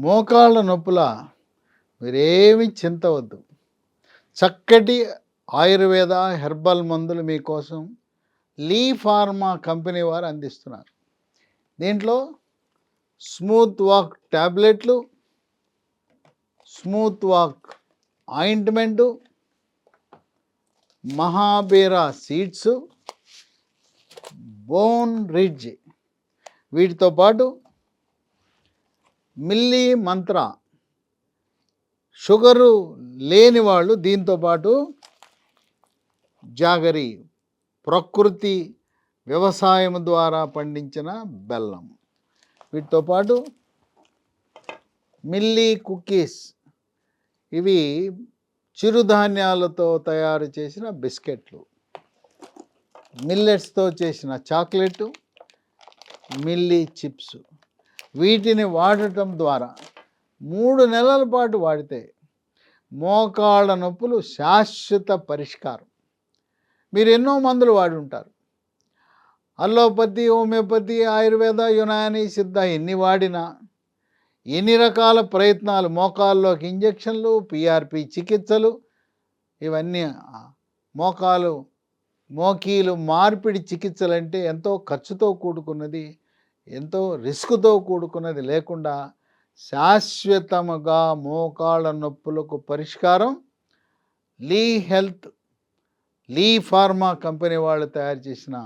మోకాళ్ళ నొప్పుల మీరేమి చింతవద్దు. చక్కటి ఆయుర్వేద హెర్బల్ మందులు మీకోసం లీ ఫార్మా కంపెనీ వారు అందిస్తున్నారు. దీంట్లో స్మూత్ వాక్ టాబ్లెట్లు, స్మూత్ వాక్ ఆయింట్మెంటు, మహాబీరా సీడ్స్, బోన్ రిడ్జ్, వీటితో పాటు మిల్లీ మంత్ర షుగరు లేని వాళ్ళు దీంతో పాటు జాగరి ప్రకృతి వ్యవసాయం ద్వారా పండించిన బెల్లం, వీటితో పాటు మిల్లీ కుకీస్, ఇవి చిరుధాన్యాలతో తయారు చేసిన బిస్కెట్లు, మిల్లెట్స్తో చేసిన చాక్లెట్, మిల్లీ చిప్స్, వీటిని వాడటం ద్వారా 3 నెలల పాటు వాడితే మోకాళ్ళ నొప్పులు శాశ్వత పరిష్కారం. మీరు ఎన్నో మందులు వాడి ఉంటారు. అల్లోపతి, హోమియోపతి, ఆయుర్వేద, యునాని, సిద్ధ ఎన్ని వాడినా, ఎన్ని రకాల ప్రయత్నాలు, మోకాల్లోకి ఇంజెక్షన్లు, పిఆర్పి చికిత్సలు, ఇవన్నీ మోకీలు మార్పిడి చికిత్సలంటే ఎంతో ఖర్చుతో కూడుకున్నది, ఎంతో రిస్క్తో కూడుకున్నది లేకుండా శాశ్వతముగా మోకాళ్ళ నొప్పులకు పరిష్కారం లీ ఫార్మా కంపెనీ వాళ్ళు తయారు చేసిన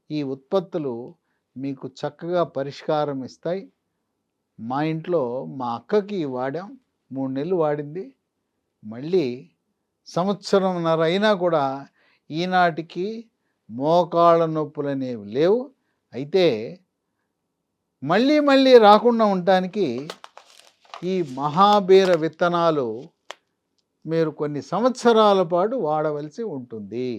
ఈ ఉత్పత్తులు మీకు చక్కగా పరిష్కారం ఇస్తాయి. మా ఇంట్లో మా అక్కకి వాడాం, 3 నెలలు వాడింది. మళ్ళీ సంవత్సరంన్నర అయినా కూడా ఈనాటికి మోకాళ్ళ నొప్పులు అనేవి లేవు. అయితే మళ్ళీ రాకుండా ఉండటానికి ఈ మహాబీర విత్తనాలు మీరు కొన్ని సంవత్సరాల పాటు వాడవలసి ఉంటుంది.